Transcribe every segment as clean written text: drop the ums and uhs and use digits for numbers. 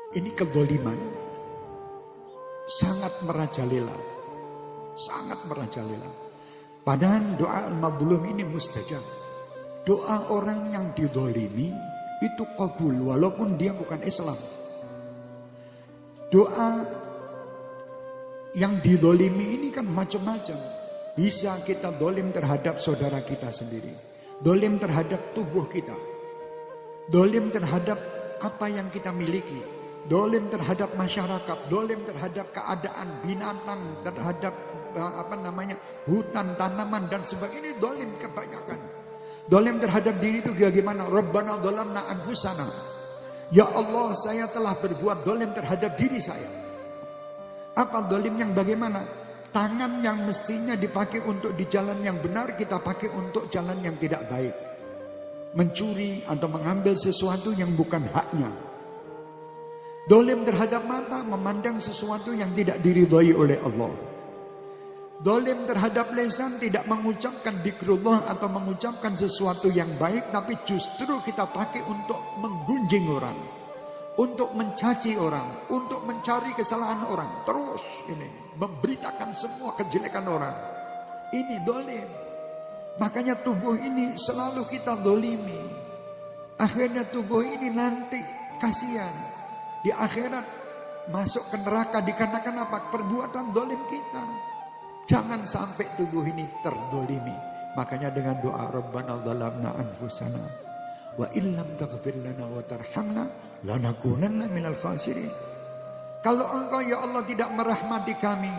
Ini kedoliman sangat merajalela. Sangat merajalela. Padahal doa al-madlum ini mustajab. Doa orang yang didolimi itu kabul walaupun dia bukan Islam. Doa yang didolimi ini kan macam-macam. Bisa kita dolim terhadap saudara kita sendiri. Dolim terhadap tubuh kita. Dolim terhadap apa yang kita miliki. Dolim terhadap masyarakat, dolim terhadap keadaan binatang, terhadap hutan, tanaman dan sebagainya. Dolim kebanyakan. Dolim terhadap diri itu bagaimana? Rabbana dolamna anfusana. Ya Allah, saya telah berbuat dolim terhadap diri saya. Apa dolim yang bagaimana? Tangan yang mestinya dipakai untuk di jalan yang benar, kita pakai untuk jalan yang tidak baik. Mencuri atau mengambil sesuatu yang bukan haknya. Dolim terhadap mata, memandang sesuatu yang tidak diridhoi oleh Allah. Dolim terhadap lisan, tidak mengucapkan dzikrullah atau mengucapkan sesuatu yang baik, tapi justru kita pakai untuk menggunjing orang, untuk mencaci orang, untuk mencari kesalahan orang. Terus ini memberitakan semua kejelekan orang. Ini dolim. Makanya tubuh ini selalu kita dolimi. Akhirnya tubuh ini nanti kasihan. Di akhirat masuk ke neraka dikarenakan apa? Perbuatan dolim kita. Jangan sampai tubuh ini terdolimi. Makanya dengan doa Rabbana zalamna anfusana wa illam taghfir lana wa tarhamna lanakunanna minal khasirin. Kalau engkau ya Allah tidak merahmati kami,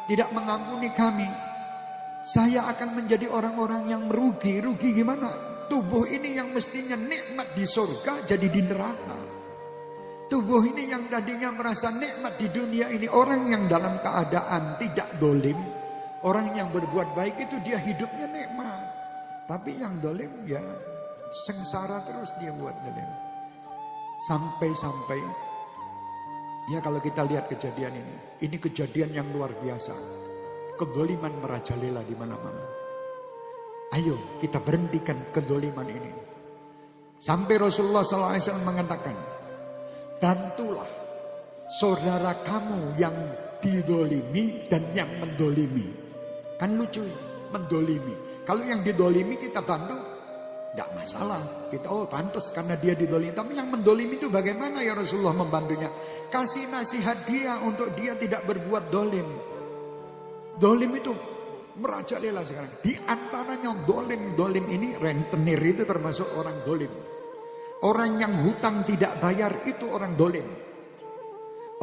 tidak mengampuni kami, saya akan menjadi orang-orang yang merugi. Rugi gimana? Tubuh ini yang mestinya nikmat di surga jadi di neraka. Tubuh ini yang tadinya merasa nikmat di dunia ini. Orang yang dalam keadaan tidak dolim, orang yang berbuat baik itu dia hidupnya nikmat. Tapi yang dolim ya sengsara terus dia buat dolim. Sampai-sampai ya kalau kita lihat kejadian ini kejadian yang luar biasa. Kedoliman merajalela di mana-mana. Ayo kita berhentikan kedoliman ini. Sampai Rasulullah SAW mengatakan, bantulah saudara kamu yang didolimi dan yang mendolimi. Kan lucu, mendolimi. Kalau yang didolimi kita bantu, tidak masalah. Kita pantas karena dia didolimi. Tapi yang mendolimi itu bagaimana ya Rasulullah membantunya? Kasih nasihat dia untuk dia tidak berbuat dolim. Dolim itu merajalela sekarang. Di antaranya dolim ini, rentenir itu termasuk orang dolim. Orang yang hutang tidak bayar itu orang dolim.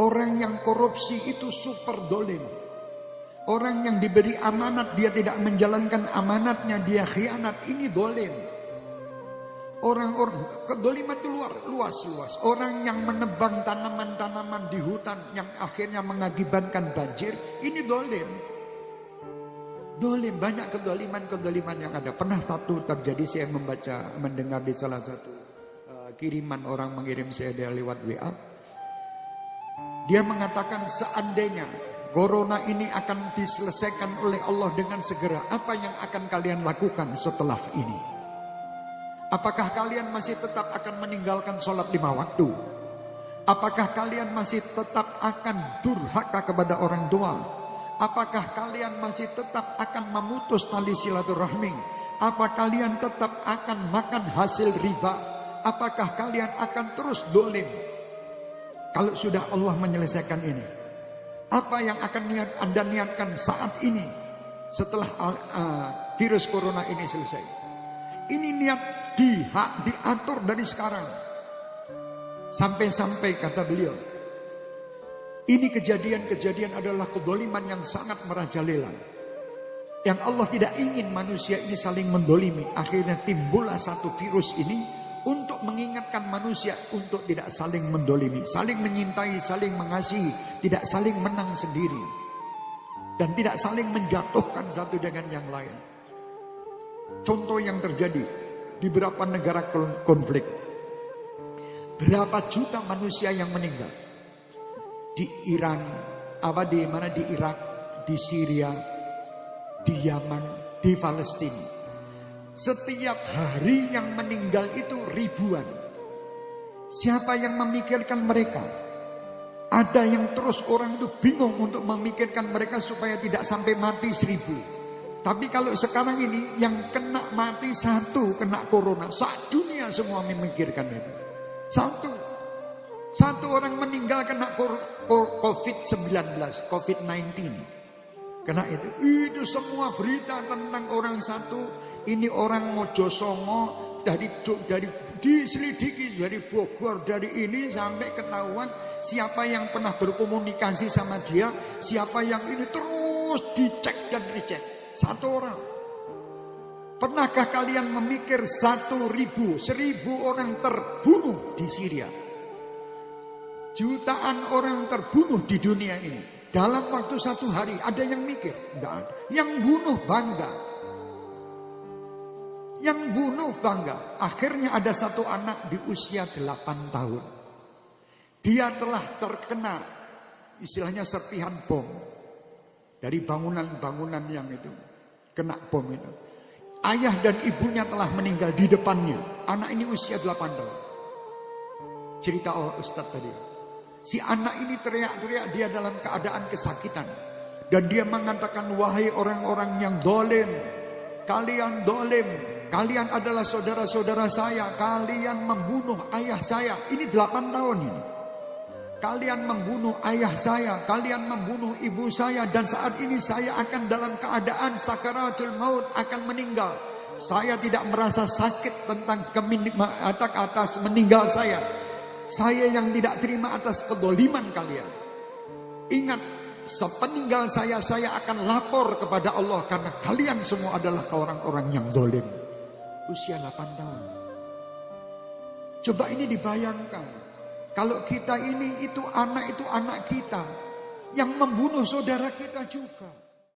Orang yang korupsi itu super dolim. Orang yang diberi amanat dia tidak menjalankan amanatnya, dia khianat, ini dolim. Orang-orang kedoliman itu luas. Orang yang menebang tanaman-tanaman di hutan yang akhirnya mengakibatkan banjir, ini dolim. Dolim, banyak kedoliman yang ada. Pernah satu terjadi, saya mendengar di salah satu kiriman orang mengirim saya lewat WA. Dia mengatakan seandainya corona ini akan diselesaikan oleh Allah dengan segera, apa yang akan kalian lakukan setelah ini? Apakah kalian masih tetap akan meninggalkan sholat 5 waktu? Apakah kalian masih tetap akan durhaka kepada orang tua? Apakah kalian masih tetap akan memutus tali silaturahmi? Apa kalian tetap akan makan hasil riba? Apakah kalian akan terus dolim? Kalau sudah Allah menyelesaikan ini, apa yang akan Anda niatkan saat ini setelah virus corona ini selesai? Ini niat diatur dari sekarang. Sampai-sampai kata beliau, ini kejadian-kejadian adalah kedoliman yang sangat merajalela. Yang Allah tidak ingin manusia ini saling mendolimi. Akhirnya timbullah satu virus ini untuk mengingatkan manusia untuk tidak saling mendolimi, saling menyintai, saling mengasihi, tidak saling menang sendiri, dan tidak saling menjatuhkan satu dengan yang lain. Contoh yang terjadi di beberapa negara konflik, berapa juta manusia yang meninggal di Iran, di Irak, di Syria, di Yaman, di Palestina. Setiap hari yang meninggal itu ribuan. Siapa yang memikirkan mereka? Ada yang terus orang itu bingung untuk memikirkan mereka supaya tidak sampai mati 1000. Tapi kalau sekarang ini yang kena mati 1 kena corona, dunia semua memikirkan itu. Satu orang meninggal kena COVID-19, COVID-19. Kena itu. Itu semua berita tentang orang satu. Ini orang Mojosongo dari diselidiki dari Bogor, dari ini sampai ketahuan siapa yang pernah berkomunikasi sama dia, siapa yang ini terus dicek dan dicek. 1 orang. Pernahkah kalian memikir 1000 orang terbunuh di Syria? Jutaan orang terbunuh di dunia ini. Dalam waktu 1 hari ada yang mikir? Tidak ada. Yang bunuh bangga. Yang bunuh bangga. Akhirnya ada 1 anak di usia 8 tahun. Dia telah terkena istilahnya serpihan bom. Dari bangunan-bangunan yang itu. Kena bom itu. Ayah dan ibunya telah meninggal di depannya. Anak ini usia 8 tahun. Cerita Ustadz tadi. Si anak ini teriak-teriak, dia dalam keadaan kesakitan. Dan dia mengatakan, wahai orang-orang yang dolim, kalian dolim, kalian adalah saudara-saudara saya, kalian membunuh ayah saya. Ini 8 tahun ini. Kalian membunuh ayah saya, kalian membunuh ibu saya. Dan saat ini saya akan dalam keadaan sakaratul maut, akan meninggal. Saya tidak merasa sakit tentang atas meninggal saya. Saya yang tidak terima atas kedoliman kalian. Ingat, sepeninggal saya akan lapor kepada Allah. Karena kalian semua adalah orang-orang yang dolim. Usia 8 tahun. Coba ini dibayangkan. Kalau kita ini, itu anak kita. Yang membunuh saudara kita juga.